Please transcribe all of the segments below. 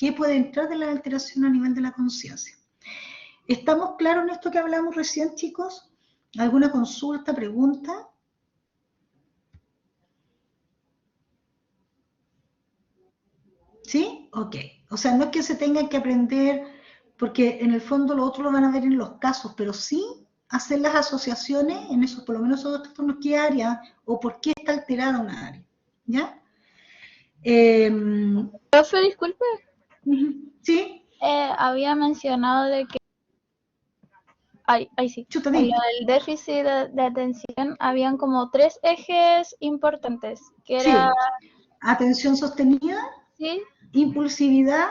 ¿Qué puede entrar de la alteración a nivel de la conciencia? ¿Estamos claros en esto que hablamos recién, chicos? ¿Alguna consulta, pregunta? ¿Sí? Ok. O sea, no es que se tengan que aprender, porque en el fondo lo otro lo van a ver en los casos, pero sí hacer las asociaciones en esos, por lo menos esos trastornos, qué área o por qué está alterada una área. ¿Ya? Profe, disculpe. Sí. Había mencionado de que sí. Chuta, En lo del déficit de atención habían como 3 ejes importantes, que era... Sí. Atención sostenida, ¿Sí? impulsividad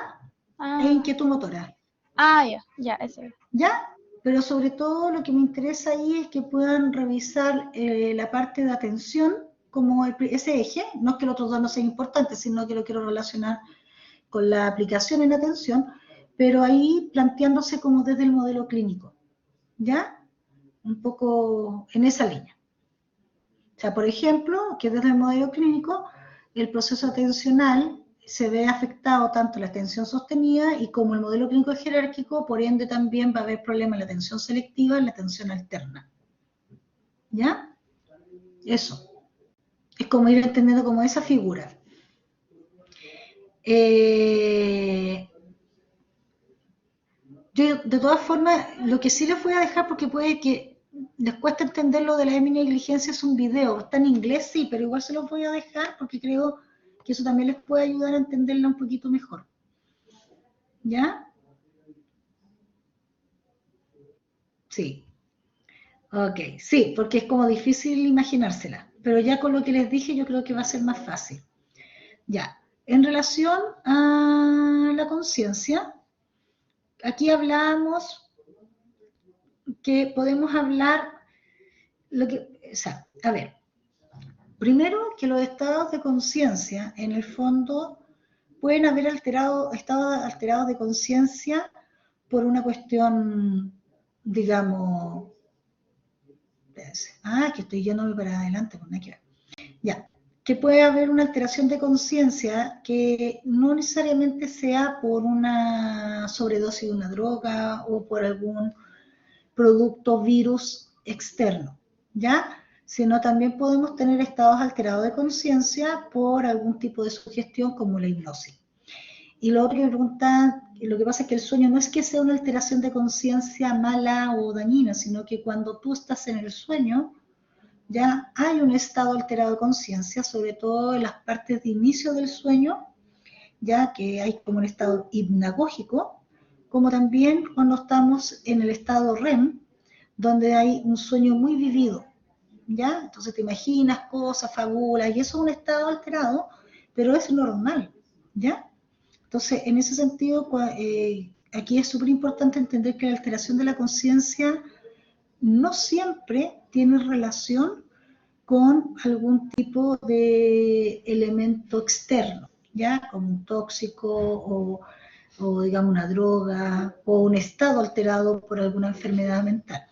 e inquietud motora. Ya, ese. ¿Ya? Pero sobre todo lo que me interesa ahí es que puedan revisar la parte de atención como ese eje, no es que los otros dos no sean importantes, sino que lo quiero relacionar con la aplicación en atención, pero ahí planteándose como desde el modelo clínico, ¿ya? Un poco en esa línea. O sea, por ejemplo, que desde el modelo clínico el proceso atencional se ve afectado tanto la atención sostenida y como el modelo clínico es jerárquico, por ende también va a haber problemas en la atención selectiva y en la atención alterna. ¿Ya? Eso. Es como ir entendiendo como esa figura. Yo, de todas formas, lo que sí les voy a dejar, porque puede que les cueste entender lo de la heminegligencia, es un video. Está en inglés, sí, pero igual se los voy a dejar porque creo que eso también les puede ayudar a entenderla un poquito mejor. ¿Ya? Sí. Ok, sí, porque es como difícil imaginársela. Pero ya con lo que les dije, yo creo que va a ser más fácil. Ya. En relación a la conciencia, aquí hablamos que podemos hablar o sea, a ver, primero que los estados de conciencia, en el fondo, pueden haber estados alterados de conciencia por una cuestión, digamos, que estoy yéndome para adelante, pues nada que ver. Ya, que puede haber una alteración de conciencia que no necesariamente sea por una sobredosis de una droga o por algún producto virus externo, ¿ya? Sino también podemos tener estados alterados de conciencia por algún tipo de sugestión como la hipnosis. Y lo otro que me preguntan, lo que pasa es que el sueño no es que sea una alteración de conciencia mala o dañina, sino que cuando tú estás en el sueño, ya hay un estado alterado de conciencia, sobre todo en las partes de inicio del sueño, ya que hay como un estado hipnagógico, como también cuando estamos en el estado REM, donde hay un sueño muy vivido, ¿ya? Entonces te imaginas cosas, fabulas, y eso es un estado alterado, pero es normal, ¿ya? Entonces, en ese sentido, aquí es súper importante entender que la alteración de la conciencia no siempre tiene relación con algún tipo de elemento externo, ¿ya? Como un tóxico o digamos una droga o un estado alterado por alguna enfermedad mental,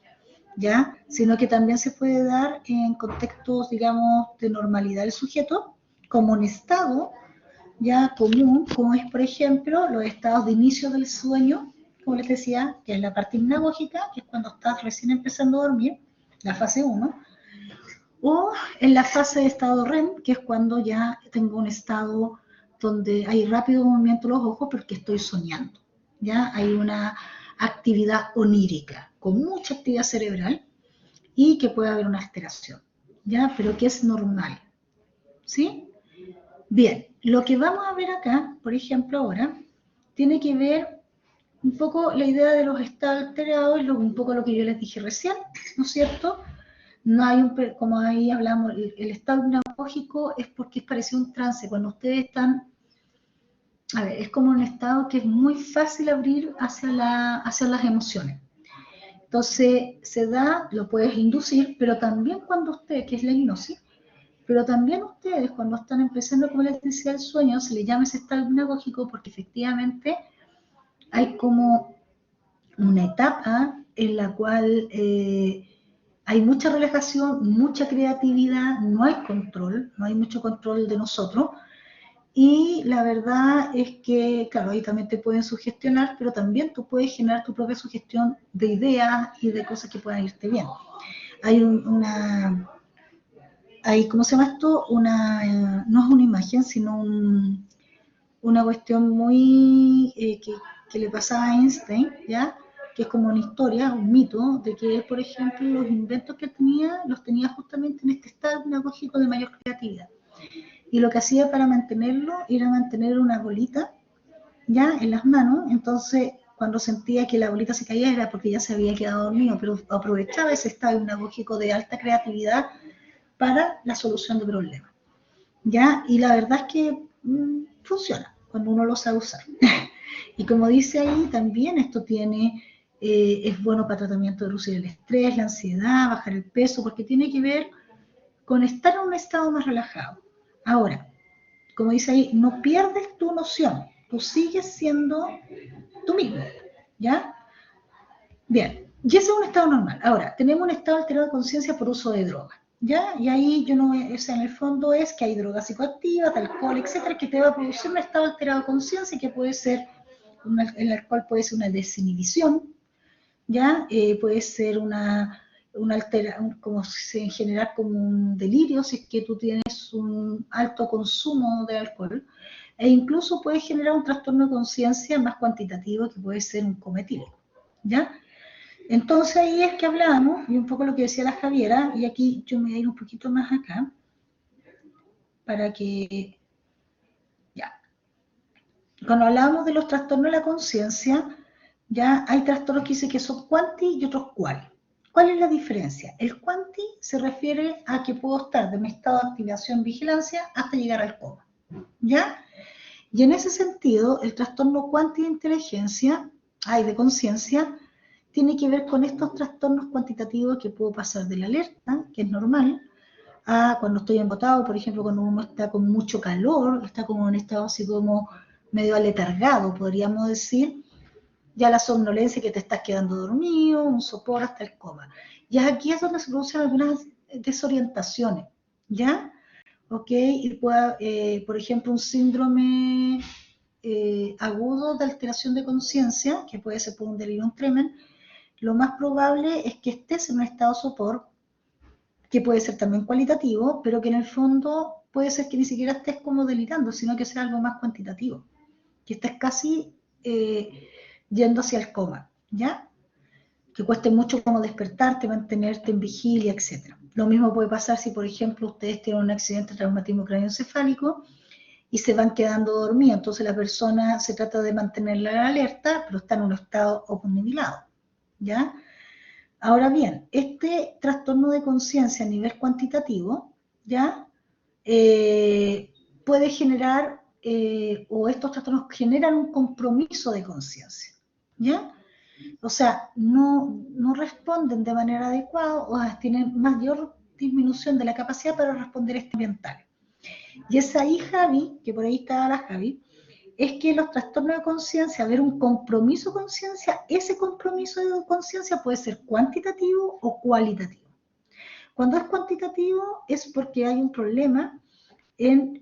¿ya? Sino que también se puede dar en contextos, digamos, de normalidad del sujeto, como un estado ya común, como es, por ejemplo, los estados de inicio del sueño, como les decía, que es la parte hipnagógica, que es cuando estás recién empezando a dormir, la fase 1, o en la fase de estado REM, que es cuando ya tengo un estado donde hay rápido movimiento de los ojos porque estoy soñando, ya hay una actividad onírica, con mucha actividad cerebral, y que puede haber una alteración, ¿ya? Pero que es normal, ¿sí? Bien, lo que vamos a ver acá, por ejemplo, ahora, tiene que ver un poco la idea de los estados alterados, un poco lo que yo les dije recién, ¿no es cierto? No hay como ahí hablamos, el estado hipnagógico es porque es parecido a un trance, cuando ustedes están, a ver, es como un estado que es muy fácil abrir hacia las emociones. Entonces, se da, lo puedes inducir, pero también cuando usted, que es la hipnosis, pero también ustedes cuando están empezando, como les decía, el sueño, se le llama ese estado hipnagógico porque efectivamente hay como una etapa en la cual hay mucha relajación, mucha creatividad, no hay control, no hay mucho control de nosotros, Y la verdad es que, claro, ahí también te pueden sugestionar, pero también tú puedes generar tu propia sugestión de ideas y de cosas que puedan irte bien. Hay ¿cómo se llama esto? No es una imagen, sino una cuestión muy que le pasaba a Einstein, ¿ya? Que es como una historia, un mito, de que él, por ejemplo, los inventos que tenía, los tenía justamente en este estado pedagógico de mayor creatividad. Y lo que hacía para mantenerlo era mantener una bolita, ¿ya? En las manos, entonces cuando sentía que la bolita se caía era porque ya se había quedado dormido, pero aprovechaba ese estado pedagógico de alta creatividad para la solución de problemas, ¿ya? Y la verdad es que funciona cuando uno lo sabe usar. Y como dice ahí, también esto es bueno para tratamiento de reducir el estrés, la ansiedad, bajar el peso, porque tiene que ver con estar en un estado más relajado. Ahora, como dice ahí, no pierdes tu noción, tú sigues siendo tú mismo, ¿ya? Bien, y ese es un estado normal. Ahora, tenemos un estado alterado de conciencia por uso de drogas, ¿ya? Y ahí yo no, o sea, en el fondo es que hay drogas psicoactivas, alcohol, etcétera, que te va a producir un estado alterado de conciencia que puede ser, el alcohol puede ser una desinhibición, ¿ya? Puede ser como en general como un delirio si es que tú tienes un alto consumo de alcohol, e incluso puede generar un trastorno de conciencia más cuantitativo que puede ser un coma etílico, ¿ya? Entonces ahí es que hablábamos, y un poco lo que decía la Javiera, y aquí yo me voy a ir un poquito más acá, para que, ya, cuando hablábamos de los trastornos de la conciencia, ya hay trastornos que dicen que son cuanti y otros cuali. ¿Cuál es la diferencia? El cuanti se refiere a que puedo estar de un estado de activación vigilancia hasta llegar al coma, ¿ya? Y en ese sentido, el trastorno cuanti de inteligencia, de conciencia, tiene que ver con estos trastornos cuantitativos que puedo pasar de la alerta, que es normal, a cuando estoy embotado, por ejemplo, cuando uno está con mucho calor, está como en un estado así como medio aletargado, podríamos decir, ya la somnolencia que te estás quedando dormido, un sopor hasta el coma. Y aquí es donde se producen algunas desorientaciones, ¿ya? ¿Ok? Y por ejemplo, un síndrome agudo de alteración de conciencia, que puede ser por un delirium tremens, lo más probable es que estés en un estado de sopor, que puede ser también cualitativo, pero que en el fondo puede ser que ni siquiera estés como delirando, sino que sea algo más cuantitativo, que estés casi yendo hacia el coma, ¿ya? Que cueste mucho como despertarte, mantenerte en vigilia, etc. Lo mismo puede pasar si, por ejemplo, ustedes tienen un accidente de traumatismo craneoencefálico y se van quedando dormidos, entonces la persona se trata de mantenerla alerta, pero está en un estado obnubilado, ¿ya? Ahora bien, este trastorno de conciencia a nivel cuantitativo, ¿ya? Puede generar, o estos trastornos generan un compromiso de conciencia, ¿ya? O sea, no responden de manera adecuada o tienen mayor disminución de la capacidad para responder a este ambiental. Y esa ahí, Javi, que por ahí estaba la Javi, es que los trastornos de conciencia, haber un compromiso de conciencia, ese compromiso de conciencia puede ser cuantitativo o cualitativo. Cuando es cuantitativo es porque hay un problema en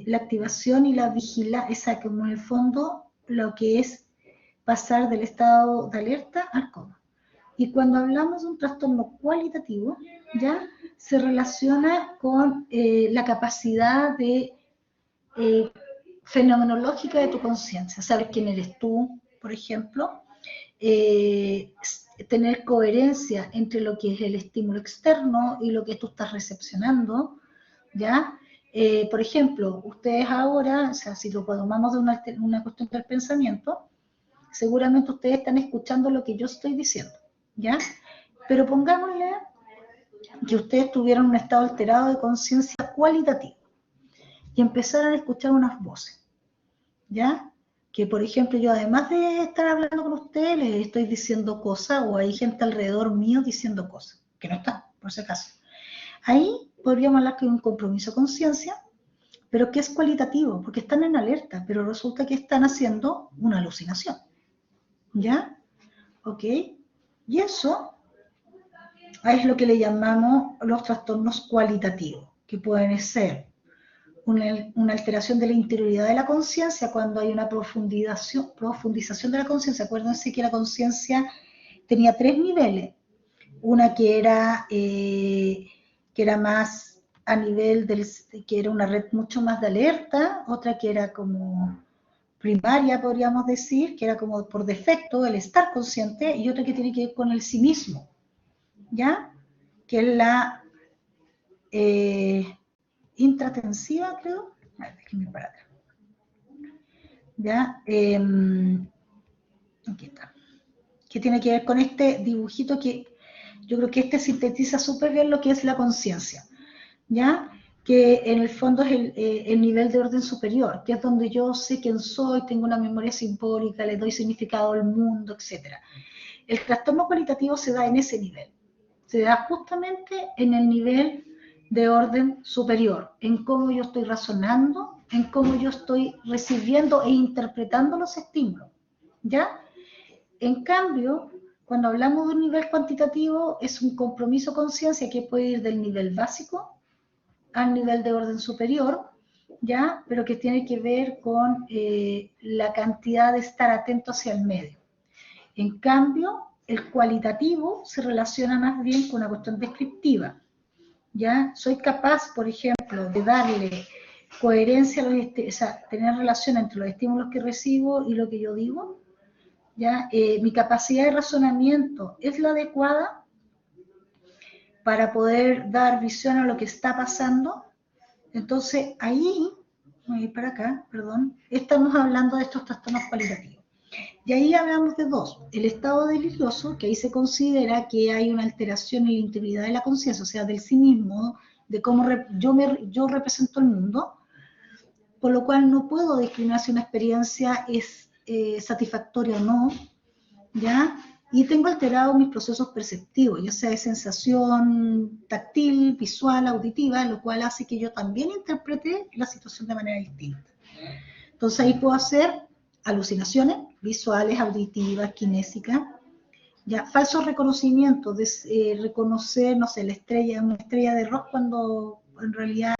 la activación y la vigilancia, como en el fondo lo que es pasar del estado de alerta al coma. Y cuando hablamos de un trastorno cualitativo, ya se relaciona con la capacidad de fenomenológica de tu conciencia, saber quién eres tú, por ejemplo, tener coherencia entre lo que es el estímulo externo y lo que tú estás recepcionando, ¿ya? Por ejemplo, ustedes ahora, o sea, si lo tomamos de una cuestión del pensamiento, seguramente ustedes están escuchando lo que yo estoy diciendo, ¿ya? Pero pongámosle que ustedes tuvieran un estado alterado de conciencia cualitativo y empezaran a escuchar unas voces, ¿ya? Que, por ejemplo, yo además de estar hablando con ustedes, les estoy diciendo cosas, o hay gente alrededor mío diciendo cosas, que no están, por si acaso. Ahí podríamos hablar que hay un compromiso de conciencia, pero que es cualitativo, porque están en alerta, pero resulta que están haciendo una alucinación, ¿ya? ¿Ok? Y eso es lo que le llamamos los trastornos cualitativos, que pueden ser una alteración de la interioridad de la conciencia cuando hay una profundización de la conciencia. Acuérdense que la conciencia tenía 3 niveles. Una que era más a nivel que era una red mucho más de alerta, otra que era como primaria, podríamos decir, que era como por defecto el estar consciente, y otra que tiene que ver con el sí mismo, ¿ya? Que es la intratensiva, creo. A ver, déjenme para atrás. ¿Ya? Aquí está. Que tiene que ver con este dibujito que yo creo que este sintetiza súper bien lo que es la conciencia, ¿ya? Que en el fondo es el nivel de orden superior, que es donde yo sé quién soy, tengo una memoria simbólica, le doy significado al mundo, etc. El trastorno cualitativo se da en ese nivel, se da justamente en el nivel de orden superior, en cómo yo estoy razonando, en cómo yo estoy recibiendo e interpretando los estímulos, ¿ya? En cambio, cuando hablamos de un nivel cuantitativo, es un compromiso conciencia que puede ir del nivel básico al nivel de orden superior, ¿ya? Pero que tiene que ver con la cantidad de estar atento hacia el medio. En cambio, el cualitativo se relaciona más bien con una cuestión descriptiva, ¿ya? Soy capaz, por ejemplo, de darle coherencia a los o sea, tener relación entre los estímulos que recibo y lo que yo digo, ¿ya? Mi capacidad de razonamiento es la adecuada para poder dar visión a lo que está pasando. Entonces, ahí, voy a ir para acá, perdón, estamos hablando de estos trastornos cualitativos. Y ahí hablamos de 2. El estado delirioso, que ahí se considera que hay una alteración en la integridad de la conciencia, o sea, del sí mismo, de cómo yo represento el mundo, por lo cual no puedo discriminar si una experiencia es satisfactoria o no, ¿ya? Y tengo alterados mis procesos perceptivos, ya sea de sensación táctil, visual, auditiva, lo cual hace que yo también interprete la situación de manera distinta. Entonces ahí puedo hacer alucinaciones visuales, auditivas, kinésicas, ya falsos reconocimientos, de reconocer, no sé, una estrella de rock cuando en realidad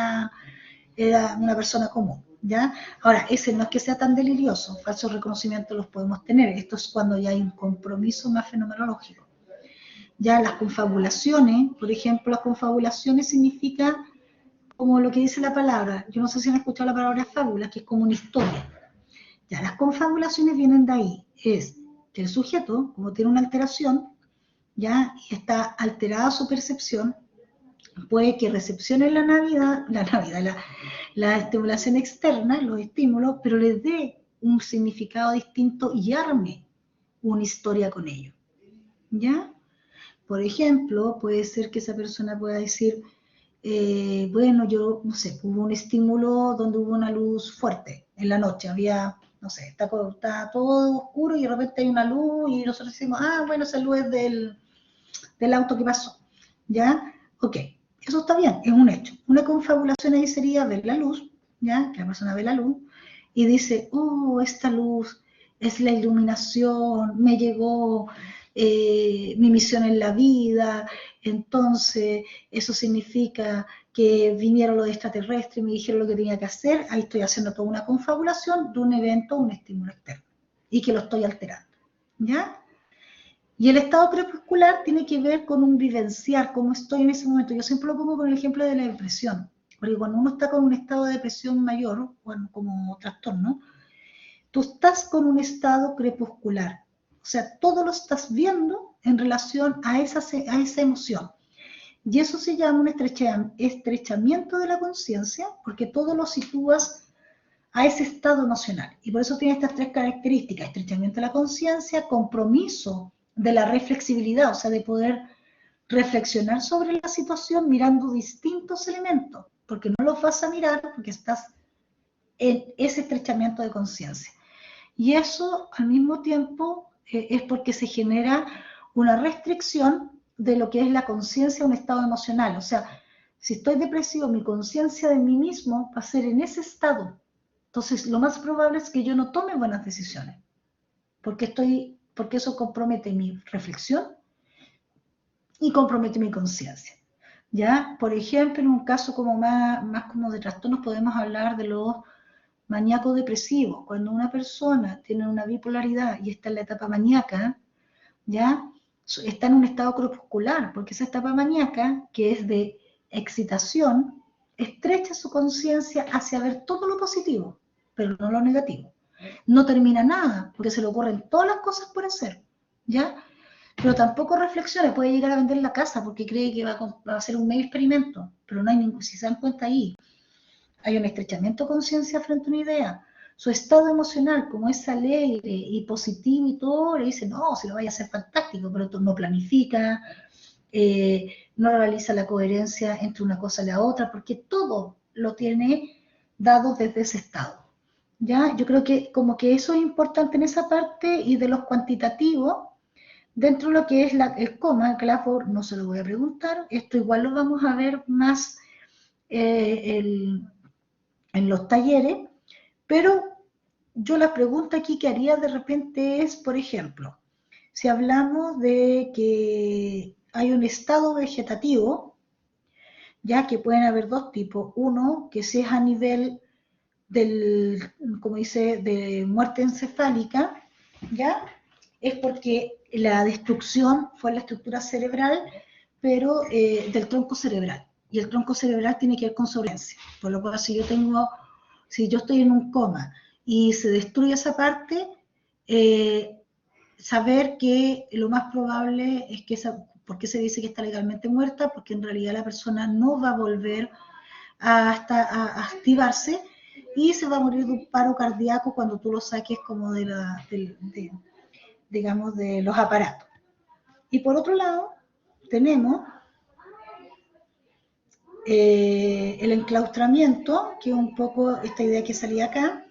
era una persona común, ¿ya? Ahora, ese no es que sea tan delirioso, falsos reconocimientos los podemos tener, esto es cuando ya hay un compromiso más fenomenológico. Ya las confabulaciones, por ejemplo, las confabulaciones significa como lo que dice la palabra, yo no sé si han escuchado la palabra fábula, que es como una historia. Ya, las confabulaciones vienen de ahí, es que el sujeto, como tiene una alteración, ya, y está alterada su percepción, puede que recepcione la estimulación externa, los estímulos, pero le dé un significado distinto y arme una historia con ello, ¿ya? Por ejemplo, puede ser que esa persona pueda decir, bueno, yo, no sé, hubo un estímulo donde hubo una luz fuerte en la noche, había, no sé, está todo oscuro y de repente hay una luz y nosotros decimos, ah, bueno, esa luz es del auto que pasó, ¿ya? Ok, eso está bien, es un hecho. Una confabulación ahí sería ver la luz, ¿ya? Que la persona ve la luz y dice, oh, esta luz es la iluminación, me llegó mi misión en la vida, entonces eso significa que vinieron los extraterrestres y me dijeron lo que tenía que hacer, ahí estoy haciendo toda una confabulación de un evento, un estímulo externo, y que lo estoy alterando, ¿ya? Y el estado crepuscular tiene que ver con un vivenciar, cómo estoy en ese momento. Yo siempre lo pongo con el ejemplo de la depresión, porque cuando uno está con un estado de depresión mayor, bueno, como trastorno, tú estás con un estado crepuscular. O sea, todo lo estás viendo en relación a esa emoción. Y eso se llama un estrechamiento de la conciencia, porque todo lo sitúas a ese estado emocional. Y por eso tiene estas 3 características: estrechamiento de la conciencia, compromiso de la reflexibilidad, o sea, de poder reflexionar sobre la situación mirando distintos elementos, porque no los vas a mirar porque estás en ese estrechamiento de conciencia. Y eso al mismo tiempo es porque se genera una restricción de lo que es la conciencia, un estado emocional. O sea, si estoy depresivo, mi conciencia de mí mismo va a ser en ese estado. Entonces, lo más probable es que yo no tome buenas decisiones, porque eso compromete mi reflexión y compromete mi conciencia. ¿ya? Por ejemplo, en un caso como más como de trastornos podemos hablar de los maníacos depresivos. Cuando una persona tiene una bipolaridad y está en la etapa maníaca, ¿ya? Está en un estado crepuscular, porque esa etapa maníaca, que es de excitación, estrecha su conciencia hacia ver todo lo positivo, pero no lo negativo. No termina nada, porque se le ocurren todas las cosas por hacer, ¿ya? Pero tampoco reflexiona, puede llegar a vender la casa porque cree que va a hacer un medio experimento, pero no hay ningún, si se dan cuenta ahí, hay un estrechamiento de conciencia frente a una idea. Su estado emocional, como es alegre y positivo y todo, le dice, no, si lo vaya a hacer fantástico, pero no planifica, no realiza la coherencia entre una cosa y la otra, porque todo lo tiene dado desde ese estado. ¿Ya? Yo creo que como que eso es importante en esa parte y de los cuantitativos, dentro de lo que es el coma, Clifford no se lo voy a preguntar, esto igual lo vamos a ver más en los talleres, pero yo la pregunta aquí que haría de repente es, por ejemplo, si hablamos de que hay un estado vegetativo, ya que pueden haber dos tipos, uno que si es a nivel del, como dice, de muerte encefálica, ya es porque la destrucción fue en la estructura cerebral, pero del tronco cerebral. Y el tronco cerebral tiene que ver con sobrevivencia. Por lo cual, si yo estoy en un coma y se destruye esa parte, saber que lo más probable es que ¿por qué se dice que está legalmente muerta? Porque en realidad la persona no va a volver a activarse y se va a morir de un paro cardíaco cuando tú lo saques como digamos, de los aparatos. Y por otro lado, tenemos el enclaustramiento, que es un poco esta idea que salía acá,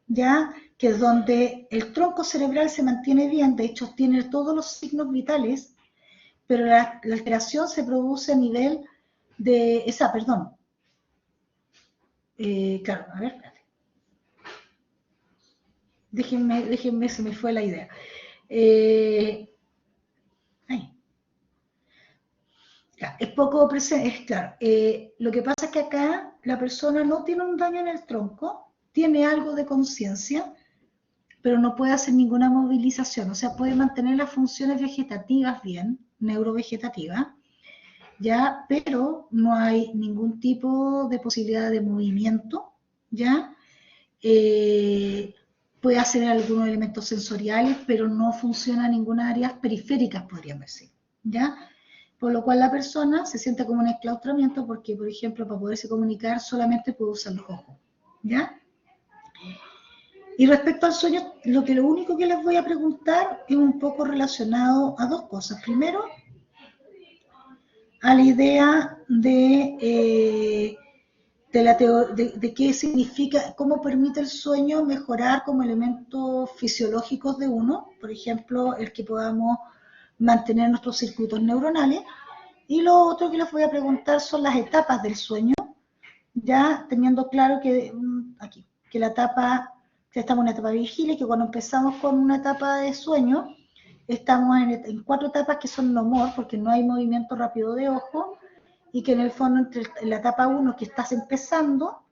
ya que es donde el tronco cerebral se mantiene bien, de hecho tiene todos los signos vitales, pero la alteración se produce a nivel de esa, perdón, claro, a ver, espérate. Déjenme, se me fue la idea. Es poco presente, es claro. Lo que pasa es que acá la persona no tiene un daño en el tronco, tiene algo de conciencia, pero no puede hacer ninguna movilización, o sea, puede mantener las funciones vegetativas bien, neurovegetativas, ya, pero no hay ningún tipo de posibilidad de movimiento, ya. Puede hacer algunos elementos sensoriales, pero no funciona en ninguna área periféricas, podríamos decir, ya. Por lo cual la persona se siente como un enclaustramiento porque, por ejemplo, para poderse comunicar solamente puede usar los ojos, ¿ya? Y respecto al sueño, lo único que les voy a preguntar es un poco relacionado a dos cosas. Primero, a la idea de qué significa, cómo permite el sueño mejorar como elementos fisiológicos de uno, por ejemplo, el que podamos mantener nuestros circuitos neuronales. Y lo otro que les voy a preguntar son las etapas del sueño, ya teniendo claro que aquí, que la etapa, que estamos en una etapa de vigilia, y que cuando empezamos con una etapa de sueño, estamos en 4 etapas que son no more, porque no hay movimiento rápido de ojo, y que en el fondo en la etapa 1 que estás empezando,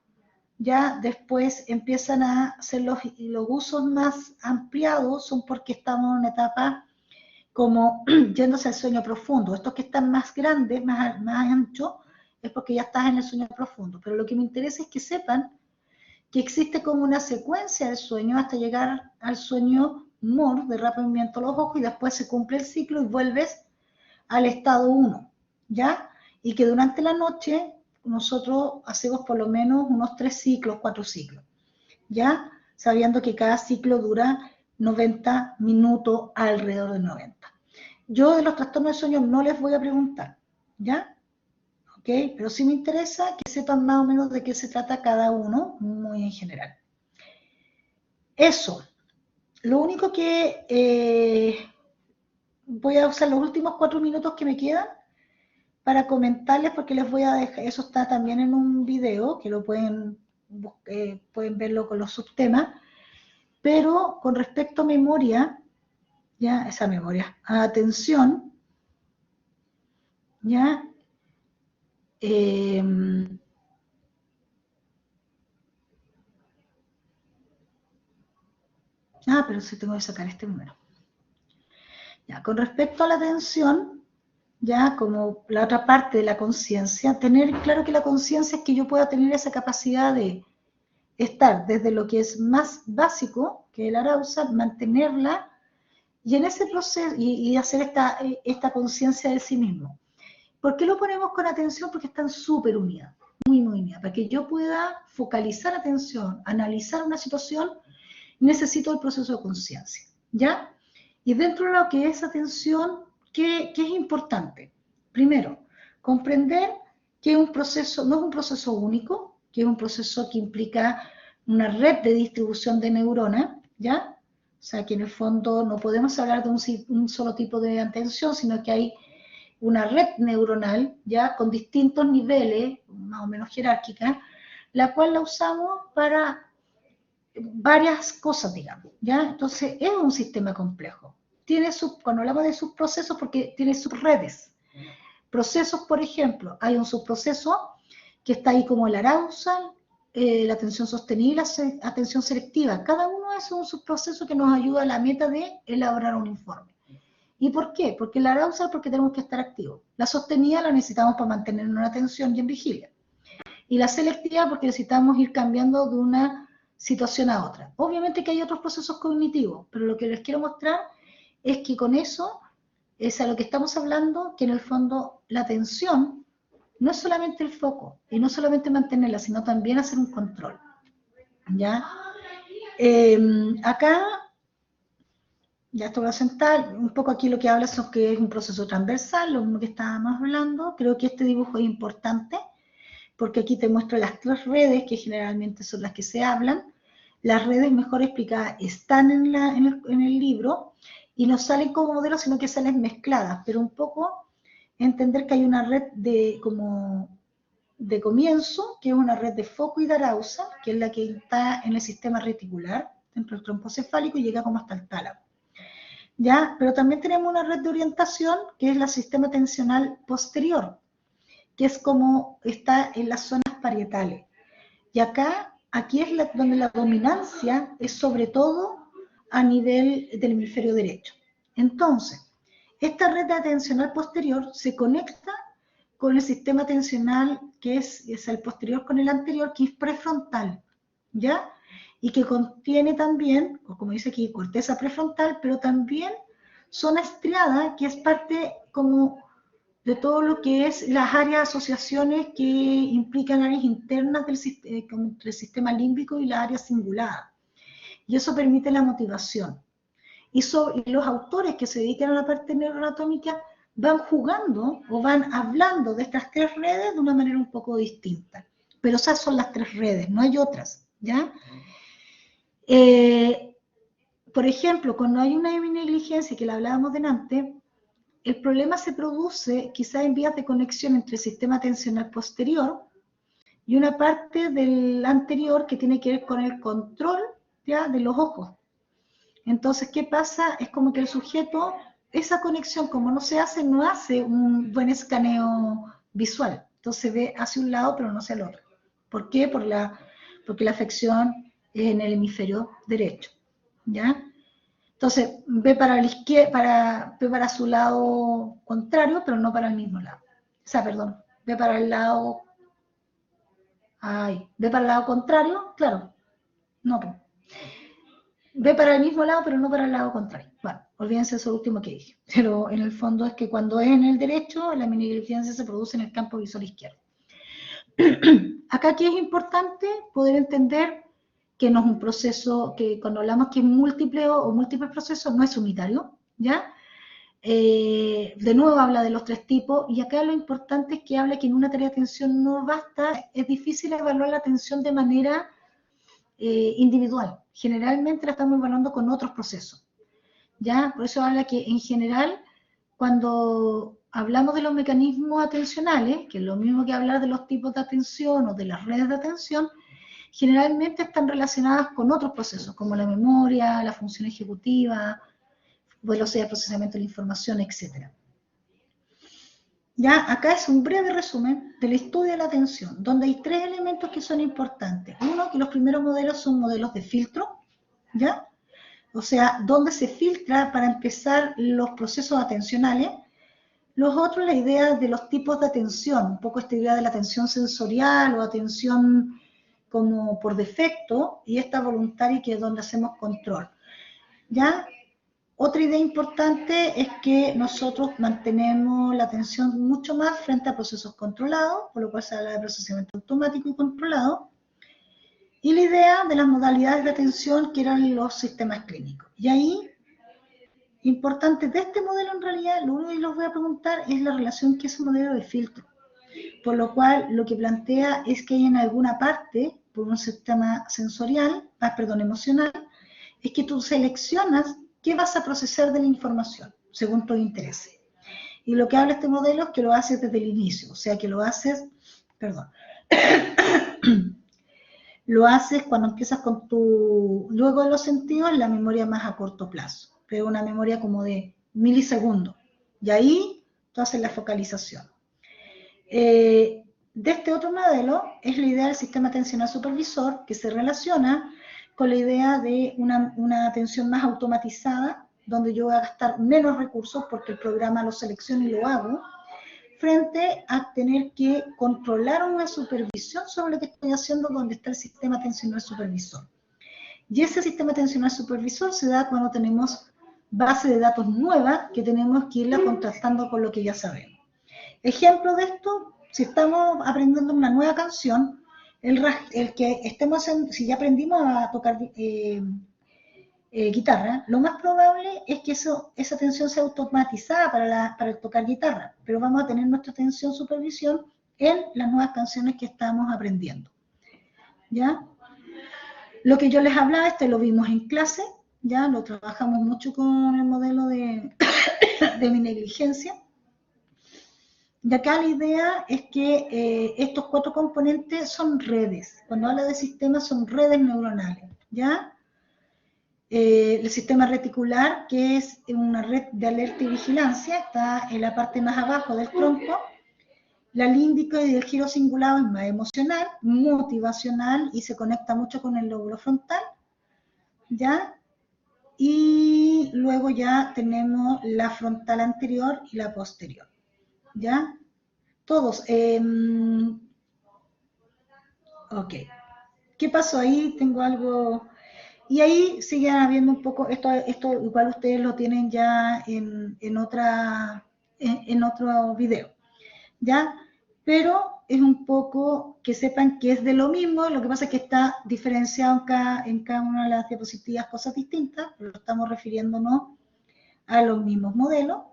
ya después empiezan a hacer los usos más ampliados, son porque estamos en una etapa como yéndose al sueño profundo. Estos que están más grandes, más anchos, es porque ya estás en el sueño profundo. Pero lo que me interesa es que sepan que existe como una secuencia del sueño hasta llegar al sueño MOR, de rápido movimiento de los ojos, y después se cumple el ciclo y vuelves al estado 1, ¿ya? Y que durante la noche nosotros hacemos por lo menos unos 3 ciclos, 4 ciclos, ¿ya? Sabiendo que cada ciclo dura 90 minutos, alrededor de 90. Yo de los trastornos de sueño no les voy a preguntar, ¿ya? ¿Ok? Pero sí me interesa que sepan más o menos de qué se trata cada uno, muy en general. Eso. Lo único que voy a usar los últimos 4 minutos que me quedan para comentarles, porque les voy a dejar, eso está también en un video, que lo pueden verlo con los subtemas, pero con respecto a memoria, ya, esa memoria, a atención, ya, Pero sí tengo que sacar este número. Ya, con respecto a la atención, ya como la otra parte de la conciencia, tener claro que la conciencia es que yo pueda tener esa capacidad de estar desde lo que es más básico, que el arousal, mantenerla, y en ese proceso, y hacer esta conciencia de sí mismo. ¿Por qué lo ponemos con atención? Porque están súper unidas, muy unidas. Para que yo pueda focalizar atención, analizar una situación, necesito el proceso de conciencia, ¿ya? Y dentro de lo que es atención, ¿qué es importante? Primero, comprender que un proceso no es un proceso único, que es un proceso que implica una red de distribución de neuronas, ¿ya? O sea, que en el fondo no podemos hablar de un solo tipo de atención, sino que hay una red neuronal, ¿ya? Con distintos niveles, más o menos jerárquicas, la cual la usamos para varias cosas, digamos, ¿ya? Entonces, es un sistema complejo. Cuando hablamos de subprocesos, porque tiene subredes. Procesos, por ejemplo, hay un subproceso que está ahí como el arousal, la atención sostenible, la atención selectiva. Cada uno es un subproceso que nos ayuda a la meta de elaborar un informe. ¿Y por qué? Porque el arousal porque tenemos que estar activos. La sostenida la necesitamos para mantener una atención y en vigilia. Y la selectiva porque necesitamos ir cambiando de una situación a otra. Obviamente que hay otros procesos cognitivos, pero lo que les quiero mostrar es que con eso es a lo que estamos hablando, que en el fondo la atención no es solamente el foco, y no solamente mantenerla, sino también hacer un control, ¿ya? Acá, ya esto voy a sentar, un poco aquí lo que habla es que es un proceso transversal, lo mismo que estábamos hablando. Creo que este dibujo es importante, porque aquí te muestro las tres redes, que generalmente son las que se hablan. Las redes mejor explicadas están en el libro, y no salen como modelos, sino que salen mezcladas, pero un poco entender que hay una red de comienzo, que es una red de foco y de arousal, que es la que está en el sistema reticular, dentro del trompo cefálico, y llega como hasta el tálamo. ¿Ya? Pero también tenemos una red de orientación, que es el sistema atencional posterior, que es como está en las zonas parietales. Y aquí es donde la dominancia es sobre todo a nivel del hemisferio derecho. Entonces, esta red atencional posterior se conecta con el sistema atencional que es el posterior con el anterior, que es prefrontal, ¿ya? Y que contiene también, como dice aquí, corteza prefrontal, pero también zona estriada, que es parte como de todo lo que es las áreas asociaciones que implican áreas internas entre el sistema límbico y las áreas cinguladas. Y eso permite la motivación. Y los autores que se dedican a la parte neuroanatómica van jugando o van hablando de estas tres redes de una manera un poco distinta. Pero esas son las tres redes, no hay otras, ¿ya? Por ejemplo, cuando hay una negligencia, que la hablábamos delante, el problema se produce quizá en vías de conexión entre el sistema atencional posterior y una parte del anterior que tiene que ver con el control, ¿ya?, de los ojos. Entonces, ¿qué pasa? Es como que el sujeto, esa conexión, como no se hace, no hace un buen escaneo visual. Entonces ve hacia un lado, pero no hacia el otro. ¿Por qué? Porque la afección es en el hemisferio derecho, ¿ya? Entonces, ve para la izquierda, ve para su lado contrario, pero no para el mismo lado. O sea, perdón, ve para el lado... ve para el lado contrario, claro. No, pues. Ve para el mismo lado, pero no para el lado contrario. Bueno, olvídense eso último que dije. Pero en el fondo es que cuando es en el derecho, la negligencia se produce en el campo visual izquierdo. Acá aquí es importante poder entender que no es un proceso, que cuando hablamos que es múltiple o múltiples procesos, no es unitario, ¿ya? De nuevo habla de los tres tipos, y acá lo importante es que habla que en una tarea de atención no basta, es difícil evaluar la atención de manera individual. Generalmente la estamos evaluando con otros procesos, ¿ya? Por eso habla que en general, cuando hablamos de los mecanismos atencionales, que es lo mismo que hablar de los tipos de atención o de las redes de atención, generalmente están relacionadas con otros procesos, como la memoria, la función ejecutiva, velocidad de procesamiento de la información, etc. Ya, acá es un breve resumen del estudio de la atención, donde hay 3 elementos que son importantes. Uno, que los primeros modelos son modelos de filtro, ¿ya? O sea, donde se filtra para empezar los procesos atencionales. Los otros, la idea de los tipos de atención, un poco esta idea de la atención sensorial o atención como por defecto, y esta voluntaria que es donde hacemos control, ¿ya? Otra idea importante es que nosotros mantenemos la atención mucho más frente a procesos controlados, por lo cual se habla de procesamiento automático y controlado, y la idea de las modalidades de atención que eran los sistemas clínicos. Y ahí, importante de este modelo en realidad, lo único que les voy a preguntar es la relación que es un modelo de filtro, por lo cual lo que plantea es que hay en alguna parte, por un sistema sensorial, emocional, es que tú seleccionas qué vas a procesar de la información, según tus intereses. Y lo que habla este modelo es que lo haces desde el inicio, o sea que lo haces, lo haces cuando empiezas con luego de los sentidos, la memoria más a corto plazo, pero una memoria como de milisegundos, y ahí tú haces la focalización. De este otro modelo es la idea del sistema atencional supervisor, que se relaciona con la idea de una atención más automatizada, donde yo voy a gastar menos recursos porque el programa lo selecciona y lo hago, frente a tener que controlar una supervisión sobre lo que estoy haciendo, donde está el sistema atencional supervisor. Y ese sistema atencional supervisor se da cuando tenemos base de datos nueva que tenemos que irla contrastando con lo que ya sabemos. Ejemplo de esto, si estamos aprendiendo una nueva canción, el que estemos haciendo, si ya aprendimos a tocar guitarra, lo más probable es que esa atención sea automatizada para tocar guitarra, pero vamos a tener nuestra atención supervisión en las nuevas canciones que estamos aprendiendo. ¿Ya? Lo que yo les hablaba, lo vimos en clase, ya lo trabajamos mucho con el modelo de mi negligencia. Y acá la idea es que estos 4 componentes son redes. Cuando habla de sistemas son redes neuronales, ¿ya? El sistema reticular, que es una red de alerta y vigilancia, está en la parte más abajo del tronco. La límbica y el giro cingulado es más emocional, motivacional y se conecta mucho con el lóbulo frontal, ¿ya? Y luego ya tenemos la frontal anterior y la posterior, ¿ya? Todos. Ok. ¿Qué pasó ahí? Tengo algo... Y ahí siguen habiendo un poco, esto igual ustedes lo tienen ya en otro video, ¿ya? Pero es un poco que sepan que es de lo mismo, lo que pasa es que está diferenciado en cada una de las diapositivas cosas distintas, pero estamos refiriéndonos a los mismos modelos.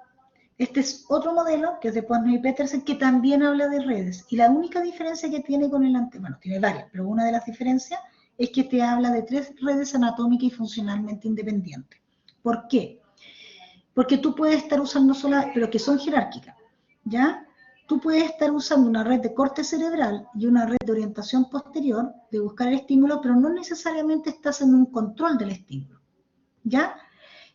Este es otro modelo, que es de Posner y Petersen, que también habla de redes. Y la única diferencia que tiene con el anterior, bueno, tiene varias, pero una de las diferencias es que te habla de 3 redes anatómicas y funcionalmente independientes. ¿Por qué? Porque tú puedes estar usando sola, pero que son jerárquicas, ¿ya? Tú puedes estar usando una red de corte cerebral y una red de orientación posterior, de buscar el estímulo, pero no necesariamente estás en un control del estímulo, ¿ya?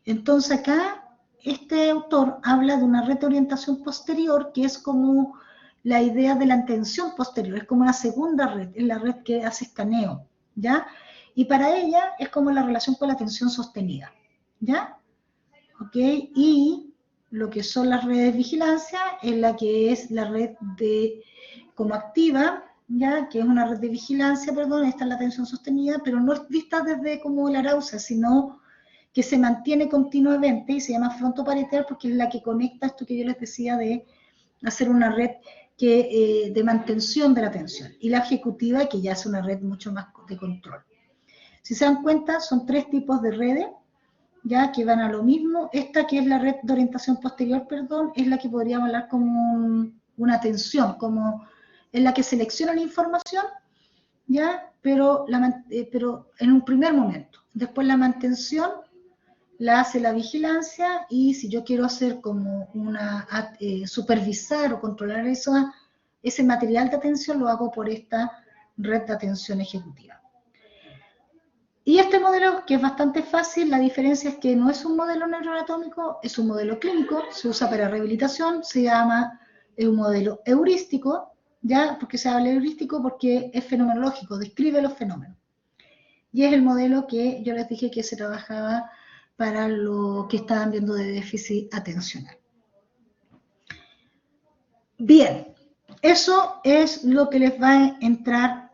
Entonces acá este autor habla de una red de orientación posterior que es como la idea de la atención posterior, es como una segunda red, es la red que hace escaneo, ¿ya? Y para ella es como la relación con la atención sostenida, ¿ya? ¿Ok? Y lo que son las redes de vigilancia es la que es la red de como activa, ¿ya? Que es una red de vigilancia, perdón, esta es la atención sostenida, pero no es vista desde como la arousal, sino que se mantiene continuamente y se llama frontoparietal porque es la que conecta esto que yo les decía de hacer una red de mantención de la atención. Y la ejecutiva, que ya es una red mucho más de control. Si se dan cuenta, son 3 tipos de redes, ya que van a lo mismo. Esta que es la red de orientación posterior, perdón, es la que podríamos hablar como una atención, como es la que selecciona la información, ya, pero en un primer momento. Después la mantención la hace la vigilancia y si yo quiero hacer como supervisar o controlar ese material de atención, lo hago por esta red de atención ejecutiva. Y este modelo, que es bastante fácil, la diferencia es que no es un modelo neuroanatómico, es un modelo clínico, se usa para rehabilitación, se llama es un modelo heurístico, ¿ya? ¿Por qué se habla heurístico? Porque es fenomenológico, describe los fenómenos. Y es el modelo que yo les dije que se trabajaba para lo que estaban viendo de déficit atencional. Bien, eso es lo que les va a entrar